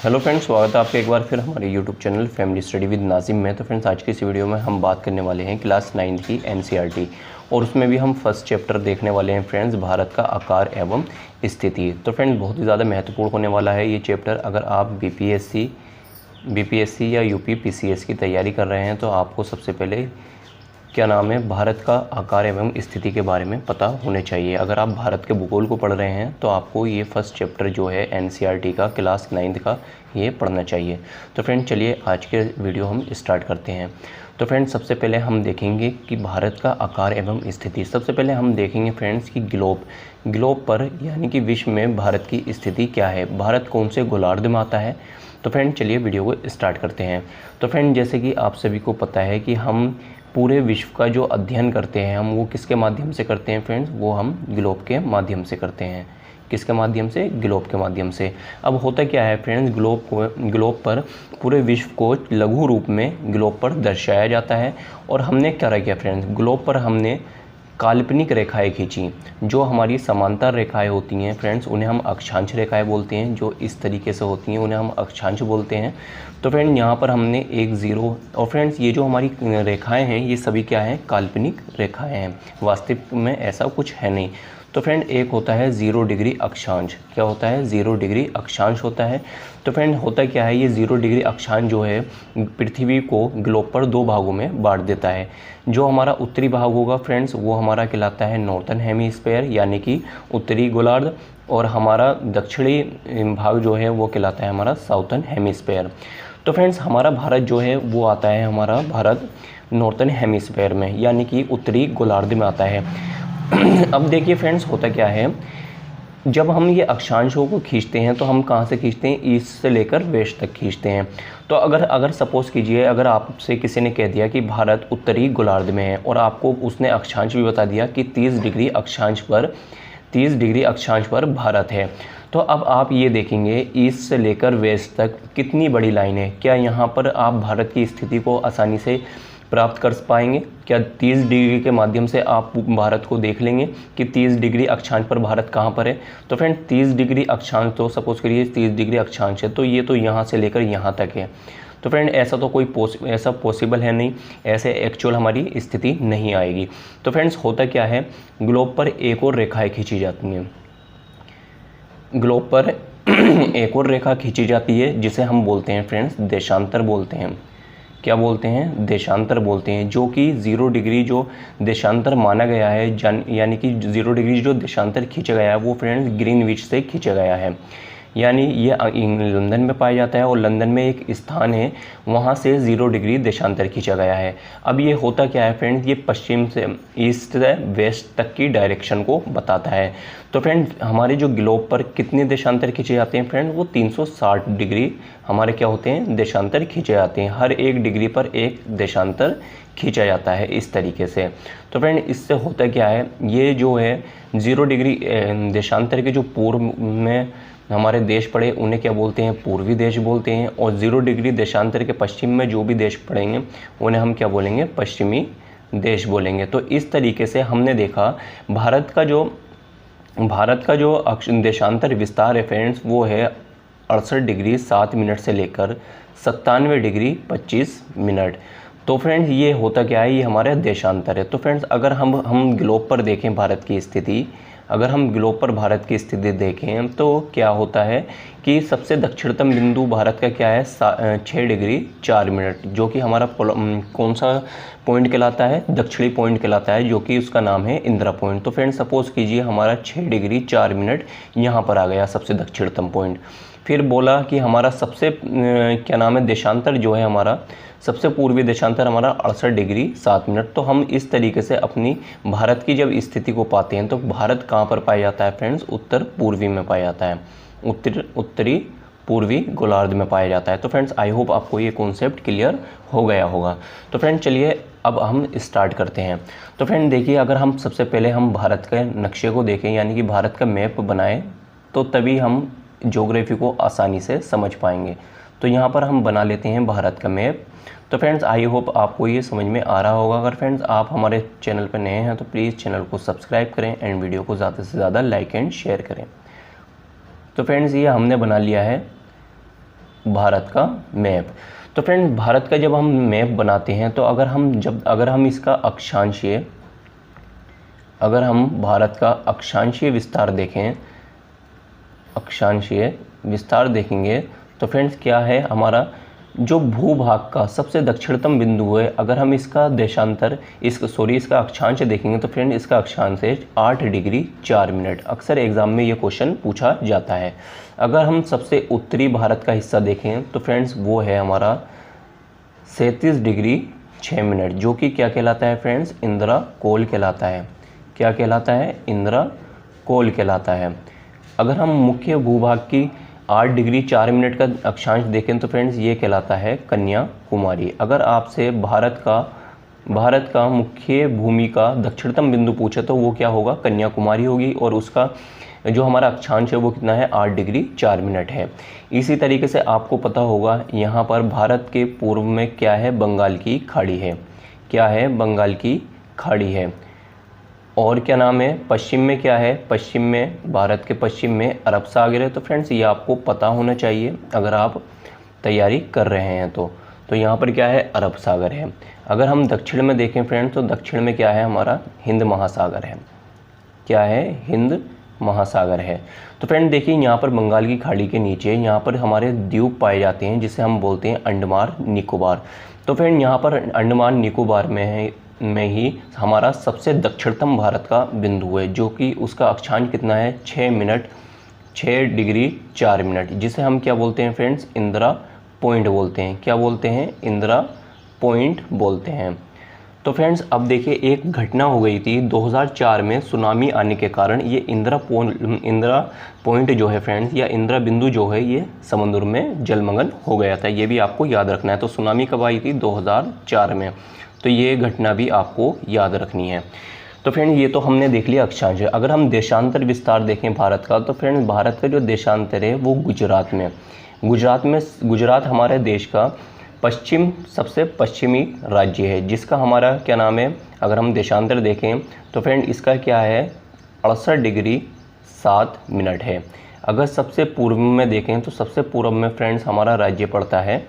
Hello friends, स्वागत है आपका एक बार फिर हमारे YouTube channel family study with Nazim में। तो फ्रेंड्स, आज की इस वीडियो में हम बात करने वाले हैं क्लास 9 की एनसीईआरटी और उसमें भी हम फर्स्ट चैप्टर देखने वाले हैं फ्रेंड्स, भारत का आकार एवं स्थिति। तो फ्रेंड्स, बहुत ही ज़्यादा महत्वपूर्ण होने वाला है ये चैप्टर। अगर आप बीपीएससी या यूपी पीसीएस की तैयारी कर रहे हैं तो आपको सबसे पहले भारत का आकार एवं स्थिति के बारे में पता होने चाहिए। अगर आप भारत के भूगोल को पढ़ रहे हैं तो आपको ये फर्स्ट चैप्टर जो है एनसीईआरटी का क्लास 9 का ये पढ़ना चाहिए। तो फ्रेंड, चलिए आज के वीडियो हम स्टार्ट करते हैं। तो फ्रेंड, सबसे पहले हम देखेंगे कि भारत का आकार एवं स्थिति। सबसे पहले हम देखेंगे फ्रेंड्स कि ग्लोब पर यानी कि विश्व में भारत की स्थिति क्या है, भारत कौन से गोलार्ध में आता है। तो फ्रेंड, चलिए वीडियो को स्टार्ट करते हैं। तो फ्रेंड, जैसे कि आप सभी को पता है कि हम पूरे विश्व का जो अध्ययन करते हैं हम वो किसके माध्यम से करते हैं फ्रेंड्स, वो हम ग्लोब के माध्यम से करते हैं। किसके माध्यम से? ग्लोब के माध्यम से। अब होता क्या है फ्रेंड्स, ग्लोब पर पूरे विश्व को लघु रूप में ग्लोब पर दर्शाया जाता है। और हमने क्या किया फ्रेंड्स, ग्लोब पर हमने काल्पनिक रेखाएं खींची। जो हमारी समांतर रेखाएं होती हैं फ्रेंड्स, उन्हें हम अक्षांश रेखाएं बोलते हैं। जो इस तरीके से होती हैं उन्हें हम अक्षांश बोलते हैं। तो फ्रेंड, यहाँ पर हमने एक ज़ीरो, और फ्रेंड्स ये जो हमारी रेखाएं हैं ये सभी क्या हैं, काल्पनिक रेखाएं हैं, वास्तविक में ऐसा कुछ है नहीं। तो फ्रेंड, एक होता है 0 डिग्री अक्षांश। क्या होता है? 0 डिग्री अक्षांश होता है। तो फ्रेंड, होता क्या है, ये 0 डिग्री अक्षांश जो है पृथ्वी को ग्लोब पर 2 भागों में बांट देता है। जो हमारा उत्तरी भाग होगा फ्रेंड्स, वो हमारा कहलाता है नॉर्थन हेमीस्फीयर यानी कि उत्तरी गोलार्ध, और हमारा दक्षिणी भाग जो है वो कहलाता है हमारा साउथर्न हेमीस्फीयर। तो फ्रेंड्स, हमारा भारत जो है वो आता है, हमारा भारत नॉर्थन हेमीस्फीयर में यानी कि उत्तरी गोलार्ध में आता है। अब देखिए फ्रेंड्स, होता क्या है, जब हम ये अक्षांशों को खींचते हैं तो हम कहाँ से खींचते हैं, ईस्ट से लेकर वेस्ट तक खींचते हैं। तो अगर सपोज़ कीजिए, अगर आपसे किसी ने कह दिया कि भारत उत्तरी गोलार्ध में है और आपको उसने अक्षांश भी बता दिया कि 30 डिग्री अक्षांश पर भारत है, तो अब आप ये देखेंगे ईस्ट से लेकर वेस्ट तक कितनी बड़ी लाइन है। क्या यहाँ पर आप भारत की स्थिति को आसानी से प्राप्त कर पाएंगे? क्या 30 डिग्री के माध्यम से आप भारत को देख लेंगे कि 30 डिग्री अक्षांश पर भारत कहाँ पर है? तो फ्रेंड, 30 डिग्री अक्षांश, तो सपोज़ करिए 30 डिग्री अक्षांश है तो ये तो यहाँ से लेकर यहाँ तक है। तो फ्रेंड, ऐसा तो ऐसा पॉसिबल है नहीं, ऐसे एक्चुअल हमारी स्थिति नहीं आएगी। तो फ्रेंड्स, होता क्या है, ग्लोब पर एक और रेखाएँ खींची जाती हैं। ग्लोब पर एक और रेखा खींची जाती है जिसे हम बोलते हैं फ्रेंड्स देशांतर बोलते हैं। क्या बोलते हैं? देशांतर बोलते हैं। जो कि 0 डिग्री जो देशांतर माना गया है, यानी कि 0 डिग्री जो देशांतर खींचा गया है वो फ्रेंड्स ग्रीनविच से खींचा गया है। यानी ये लंदन में पाया जाता है और लंदन में एक स्थान है, वहाँ से 0 डिग्री देशांतर खींचा गया है। अब ये होता क्या है फ्रेंड्स, ये पश्चिम से ईस्ट से वेस्ट तक की डायरेक्शन को बताता है। तो फ्रेंड्स, हमारे जो ग्लोब पर कितने देशांतर खींचे जाते हैं फ्रेंड, वो 360 डिग्री हमारे क्या होते हैं, देशांतर खींचे जाते हैं। हर एक डिग्री पर एक देशांतर खींचा जाता है इस तरीके से। तो फ्रेंड, इससे होता क्या है, ये जो है 0 डिग्री देशांतर के जो पूर्व में हमारे देश पड़े उन्हें क्या बोलते हैं, पूर्वी देश बोलते हैं। और 0 डिग्री देशांतर के पश्चिम में जो भी देश पड़ेंगे उन्हें हम क्या बोलेंगे, पश्चिमी देश बोलेंगे। तो इस तरीके से हमने देखा भारत का जो देशांतर विस्तार है फ्रेंड्स, वो है 68 डिग्री 7 मिनट से लेकर 97 डिग्री 25 मिनट। तो फ्रेंड्स, ये होता क्या है, ये हमारा देशांतर है। तो फ्रेंड्स, अगर हम ग्लोब पर देखें भारत की स्थिति, देखें तो क्या होता है कि सबसे दक्षिणतम बिंदु भारत का क्या है, 6 डिग्री 4 मिनट, जो कि हमारा कौन सा पॉइंट कहलाता है, दक्षिणी पॉइंट कहलाता है, जो कि उसका नाम है इंदिरा पॉइंट। तो फ्रेंड्स, सपोज़ कीजिए हमारा 6 डिग्री 4 मिनट यहाँ पर आ गया सबसे दक्षिणतम पॉइंट। फिर बोला कि हमारा सबसे देशांतर जो है, हमारा सबसे पूर्वी देशांतर हमारा 68 डिग्री 7 मिनट। तो हम इस तरीके से अपनी भारत की जब स्थिति को पाते हैं तो भारत कहाँ पर पाया जाता है फ्रेंड्स, उत्तर पूर्वी में पाया जाता है, उत्तरी पूर्वी गोलार्ध में पाया जाता है। तो फ्रेंड्स, आई होप आपको ये कॉन्सेप्ट क्लियर हो गया होगा। तो फ्रेंड, चलिए अब हम स्टार्ट करते हैं। तो फ्रेंड देखिए, अगर हम सबसे पहले हम भारत के नक्शे को देखें यानी कि भारत का मैप बनाएं, तो तभी हम ज्योग्राफी को आसानी से समझ पाएंगे। तो यहाँ पर हम बना लेते हैं भारत का मैप। तो फ्रेंड्स, आई होप आपको ये समझ में आ रहा होगा। अगर फ्रेंड्स आप हमारे चैनल पर नए हैं तो प्लीज़ चैनल को सब्सक्राइब करें एंड वीडियो को ज़्यादा से ज़्यादा लाइक एंड शेयर करें। तो फ्रेंड्स, ये हमने बना लिया है भारत का मैप। तो फ्रेंड भारत का जब हम मैप बनाते हैं तो अगर हम इसका अक्षांशीय, अगर हम भारत का अक्षांशीय विस्तार देखें, अक्षांशीय विस्तार देखेंगे तो फ्रेंड्स क्या है, हमारा जो भूभाग का सबसे दक्षिणतम बिंदु है, अगर हम इसका देशांतर इसका अक्षांश देखेंगे तो फ्रेंड इसका अक्षांश है 8 डिग्री 4 मिनट। अक्सर एग्जाम में ये क्वेश्चन पूछा जाता है। अगर हम सबसे उत्तरी भारत का हिस्सा देखें तो फ्रेंड्स वो है हमारा 37 डिग्री 6 मिनट, जो कि क्या कहलाता है फ्रेंड्स, इंदिरा कोल कहलाता है। क्या कहलाता है, इंदिरा कोल कहलाता है। अगर हम मुख्य भूभाग की 8 डिग्री 4 मिनट का अक्षांश देखें तो फ्रेंड्स ये कहलाता है कन्याकुमारी। अगर आपसे भारत का मुख्य भूमि का दक्षिणतम बिंदु पूछे तो वो क्या होगा, कन्याकुमारी होगी, और उसका जो हमारा अक्षांश है वो कितना है, 8 डिग्री 4 मिनट है। इसी तरीके से आपको पता होगा यहाँ पर भारत के पूर्व में क्या है, बंगाल की खाड़ी है। क्या है, बंगाल की खाड़ी है। और क्या नाम है, पश्चिम में क्या है, पश्चिम में, भारत के पश्चिम में अरब सागर है। तो फ्रेंड्स ये आपको पता होना चाहिए अगर आप तैयारी कर रहे हैं तो यहाँ पर क्या है, अरब सागर है। अगर हम दक्षिण में देखें फ्रेंड्स तो दक्षिण में क्या है, हमारा हिंद महासागर है। क्या है, हिंद महासागर है। तो फ्रेंड देखिए यहाँ पर बंगाल की खाड़ी के नीचे यहाँ पर हमारे द्वीप पाए जाते हैं जिसे हम बोलते हैं अंडमान निकोबार। तो फ्रेंड यहाँ पर अंडमान निकोबार में ही हमारा सबसे दक्षिणतम भारत का बिंदु है, जो कि उसका अक्षांश कितना है, 6 डिग्री 4 मिनट, जिसे हम क्या बोलते हैं फ्रेंड्स, इंदिरा पॉइंट बोलते हैं। क्या बोलते हैं, इंदिरा पॉइंट बोलते हैं। तो फ्रेंड्स अब देखिए एक घटना हो गई थी 2004 में, सुनामी आने के कारण ये इंदिरा पॉइंट जो है फ्रेंड्स, या इंदिरा बिंदु जो है ये समुद्र में जलमग्न हो गया था। ये भी आपको याद रखना है। तो सुनामी कब आई थी, 2004 में। तो ये घटना भी आपको याद रखनी है। तो फ्रेंड ये तो हमने देख लिया अक्षांश। अगर हम देशांतर विस्तार देखें भारत का तो फ्रेंड भारत का जो देशांतर है वो गुजरात हमारे देश का सबसे पश्चिमी राज्य है, जिसका हमारा क्या नाम है, अगर हम देशांतर देखें तो फ्रेंड इसका क्या है, 68 डिग्री 7 मिनट है। अगर सबसे पूर्व में देखें तो सबसे पूर्व में फ्रेंड्स हमारा राज्य पड़ता है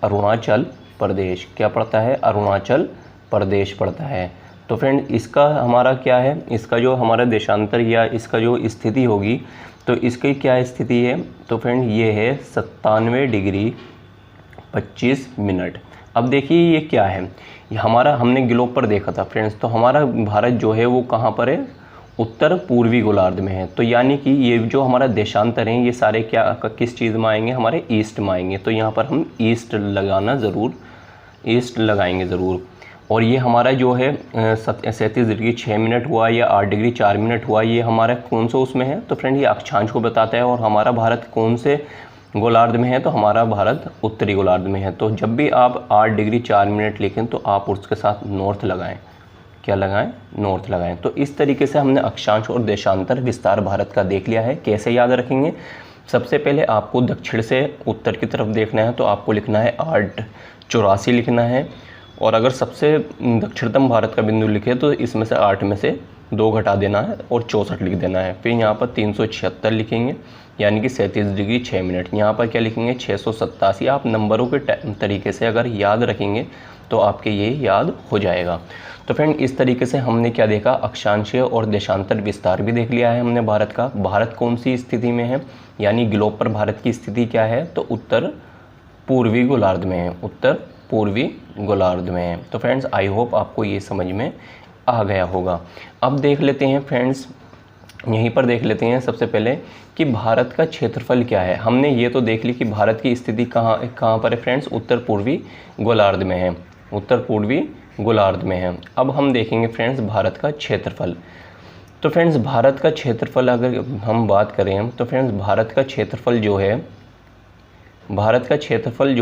अरुणाचल प्रदेश। क्या पड़ता है, अरुणाचल प्रदेश पड़ता है। तो फ्रेंड इसका हमारा क्या है, इसका जो हमारा देशांतर या इसका जो स्थिति होगी तो इसकी क्या स्थिति है, तो फ्रेंड ये है 97 डिग्री 25 मिनट। अब देखिए ये क्या है, ये हमारा हमने ग्लोब पर देखा था फ्रेंड्स, तो हमारा भारत जो है वो कहाँ पर है, उत्तर पूर्वी गोलार्ध में है। तो यानी कि ये जो हमारा देशांतर हैं ये सारे किस चीज़ में आएंगे, हमारे ईस्ट में आएंगे। तो यहाँ पर हम ईस्ट लगाएंगे ज़रूर। और ये हमारा जो है 37 डिग्री 6 मिनट हुआ या 8 डिग्री 4 मिनट हुआ, ये हमारा कौन सा उसमें है, तो फ्रेंड ये अक्षांश को बताता है। और हमारा भारत कौन से गोलार्ध में है, तो हमारा भारत उत्तरी गोलार्ध में है। तो जब भी आप 8 डिग्री 4 मिनट लिखें तो आप उसके साथ नॉर्थ लगाएं। क्या लगाएं, नॉर्थ लगाएं। तो इस तरीके से हमने अक्षांश और देशांतर विस्तार भारत का देख लिया है। कैसे याद रखेंगे, सबसे पहले आपको दक्षिण से उत्तर की तरफ देखना है तो आपको लिखना है 884 लिखना है। और अगर सबसे दक्षिणतम भारत का बिंदु लिखे तो इसमें से 8 में से 2 घटा देना है और 64 लिख देना है। फिर यहाँ पर 376 लिखेंगे यानी कि 37 डिग्री 6 मिनट। यहाँ पर क्या लिखेंगे, 687। आप नंबरों के तरीके से अगर याद रखेंगे तो आपके ये याद हो जाएगा। तो फ्रेंड इस तरीके से हमने क्या देखा, अक्षांशीय और देशांतर विस्तार भी देख लिया है हमने भारत का। भारत कौन सी स्थिति में है, यानी ग्लोब पर भारत की स्थिति क्या है, तो उत्तर पूर्वी गोलार्ध में है, उत्तर पूर्वी गोलार्ध में है। तो फ्रेंड्स आई होप आपको ये समझ में आ गया होगा। अब देख लेते हैं फ्रेंड्स, यहीं पर देख लेते हैं सबसे पहले कि भारत का क्षेत्रफल क्या है। हमने ये तो देख ली कि भारत की स्थिति कहाँ पर है फ्रेंड्स, उत्तर पूर्वी गोलार्ध में है, उत्तर पूर्वी गोलार्ध में है। अब हम देखेंगे फ्रेंड्स भारत का क्षेत्रफल। तो फ्रेंड्स भारत का क्षेत्रफल अगर हम बात करें तो फ्रेंड्स भारत का क्षेत्रफल जो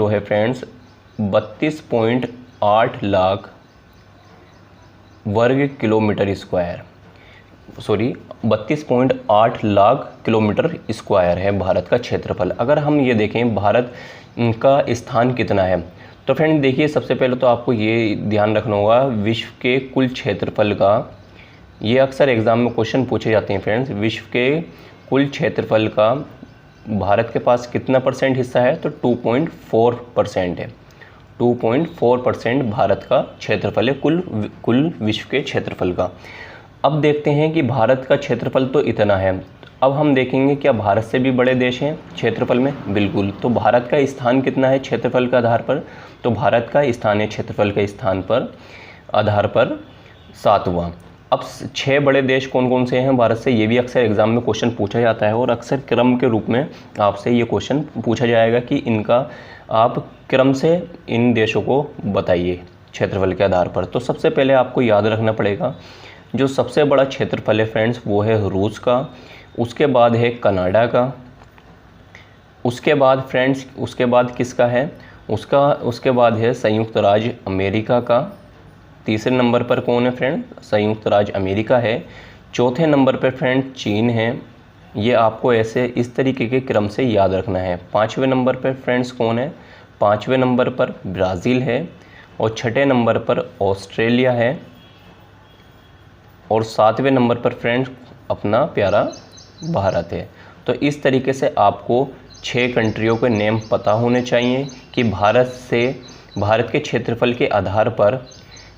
है फ्रेंड्स 32.8 लाख वर्ग kilometre square, 32.8 lakh kilometre square है भारत का क्षेत्रफल। अगर हम ये देखें भारत का स्थान कितना है, तो फ्रेंड देखिए सबसे पहले तो आपको ये ध्यान रखना होगा विश्व के कुल क्षेत्रफल का, ये अक्सर एग्जाम में क्वेश्चन पूछे जाते हैं फ्रेंड्स, विश्व के कुल क्षेत्रफल का भारत के पास कितना परसेंट हिस्सा है, तो 2.4% है। 2.4% भारत का क्षेत्रफल है कुल विश्व के क्षेत्रफल का। अब देखते हैं कि भारत का क्षेत्रफल तो इतना है, अब हम देखेंगे क्या भारत से भी बड़े देश हैं क्षेत्रफल में? बिल्कुल। तो भारत का स्थान कितना है क्षेत्रफल के आधार पर? तो भारत का स्थान है क्षेत्रफल के स्थान पर आधार पर 7वां। अब 6 बड़े देश कौन कौन से हैं भारत से, ये भी अक्सर एग्जाम में क्वेश्चन पूछा जाता है और अक्सर क्रम के रूप में आपसे ये क्वेश्चन पूछा जाएगा कि इनका आप क्रम से इन देशों को बताइए क्षेत्रफल के आधार पर। तो सबसे पहले आपको याद रखना पड़ेगा जो सबसे बड़ा क्षेत्रफल है फ्रेंड्स वो है रूस का, उसके बाद है कनाडा का, उसके बाद फ्रेंड्स उसके बाद किसका है, उसके बाद है संयुक्त राज्य अमेरिका का। तीसरे नंबर पर कौन है फ्रेंड? संयुक्त राज्य अमेरिका है। चौथे नंबर पर फ्रेंड चीन है। ये आपको ऐसे इस तरीके के क्रम से याद रखना है। 5वें नंबर पर फ्रेंड्स कौन है? 5वें नंबर पर ब्राज़ील है और 6ठे नंबर पर ऑस्ट्रेलिया है और 7वें नंबर पर फ्रेंड्स अपना प्यारा भारत है। तो इस तरीके से आपको 6 कंट्रियों के नेम पता होने चाहिए कि भारत के क्षेत्रफल के आधार पर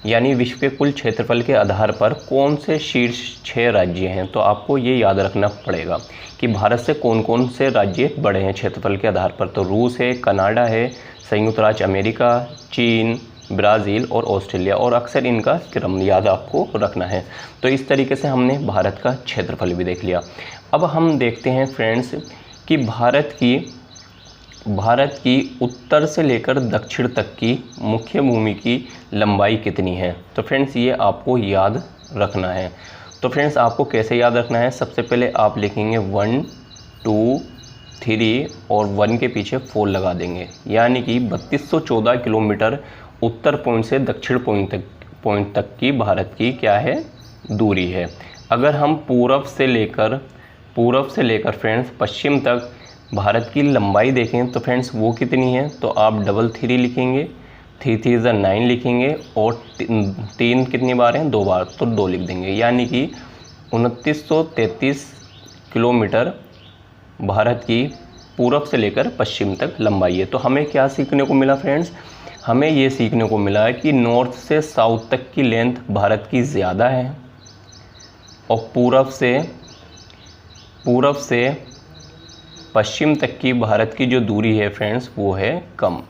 यानी विश्व के कुल क्षेत्रफल के आधार पर कौन से शीर्ष 6 राज्य हैं। तो आपको ये याद रखना पड़ेगा कि भारत से कौन कौन से राज्य बड़े हैं क्षेत्रफल के आधार पर। तो रूस है, कनाडा है, संयुक्त राज्य अमेरिका, चीन, ब्राज़ील और ऑस्ट्रेलिया, और अक्सर इनका क्रम याद आपको रखना है। तो इस तरीके से हमने भारत का क्षेत्रफल भी देख लिया। अब हम देखते हैं फ्रेंड्स कि भारत की उत्तर से लेकर दक्षिण तक की मुख्य भूमि की लंबाई कितनी है। तो फ्रेंड्स ये आपको याद रखना है। तो फ्रेंड्स आपको कैसे याद रखना है, सबसे पहले आप लिखेंगे 1 2 3 और 1 के पीछे 4 लगा देंगे, यानी कि 3214 किलोमीटर उत्तर पॉइंट से दक्षिण पॉइंट तक की भारत की क्या है, दूरी है। अगर हम पूर्व से लेकर फ्रेंड्स पश्चिम तक भारत की लंबाई देखें तो फ्रेंड्स वो कितनी है, तो आप 3 लिखेंगे, 3 3 9 लिखेंगे और 3 कितनी बार हैं, 2 बार, तो 2 लिख देंगे, यानी कि 2933 किलोमीटर भारत की पूर्व से लेकर पश्चिम तक लंबाई है। तो हमें क्या सीखने को मिला फ्रेंड्स, हमें ये सीखने को मिला है कि नॉर्थ से साउथ तक की लेंथ भारत की ज़्यादा है और पूर्व से पश्चिम तक की भारत की जो दूरी है फ्रेंड्स वो है कम।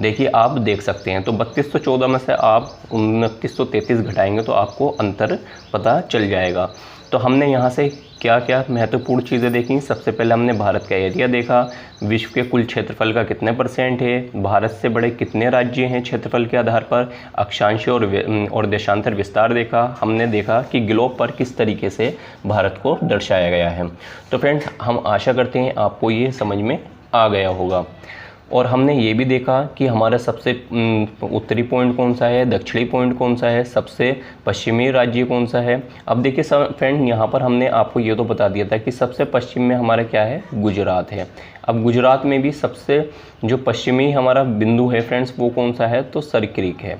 देखिए आप देख सकते हैं, तो 3214 में से आप 2933 घटाएंगे तो आपको अंतर पता चल जाएगा। तो हमने यहाँ से क्या क्या महत्वपूर्ण चीज़ें देखी। सबसे पहले हमने भारत का एरिया देखा, विश्व के कुल क्षेत्रफल का कितने % है, भारत से बड़े कितने राज्य हैं क्षेत्रफल के आधार पर, अक्षांश और देशांतर विस्तार देखा। हमने देखा कि ग्लोब पर किस तरीके से भारत को दर्शाया गया है। तो फ्रेंड्स हम आशा करते हैं आपको ये समझ में आ गया होगा। और हमने ये भी देखा कि हमारा सबसे उत्तरी पॉइंट कौन सा है, दक्षिणी पॉइंट कौन सा है, सबसे पश्चिमी राज्य कौन सा है। अब देखिए फ्रेंड यहाँ पर हमने आपको ये तो बता दिया था कि सबसे पश्चिम में हमारा क्या है, गुजरात है। अब गुजरात में भी सबसे जो पश्चिमी हमारा बिंदु है फ्रेंड्स वो कौन सा है, तो सरक्रीक है।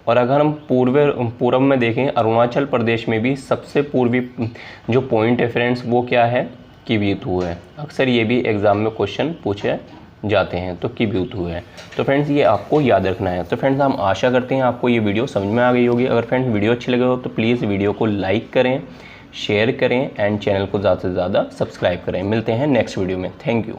और अगर हम पूर्व में देखें अरुणाचल प्रदेश में भी सबसे पूर्वी जो पॉइंट है फ्रेंड्स वो क्या है, किबिथु है। अक्सर ये भी एग्ज़ाम में क्वेश्चन पूछे जाते हैं, तो किबिथु है। तो फ्रेंड्स ये आपको याद रखना है। तो फ्रेंड्स हम आशा करते हैं आपको ये वीडियो समझ में आ गई होगी। अगर फ्रेंड्स वीडियो अच्छी लगे हो तो प्लीज़ वीडियो को लाइक करें, शेयर करें एंड चैनल को ज़्यादा से ज़्यादा सब्सक्राइब करें। मिलते हैं नेक्स्ट वीडियो में। Thank you.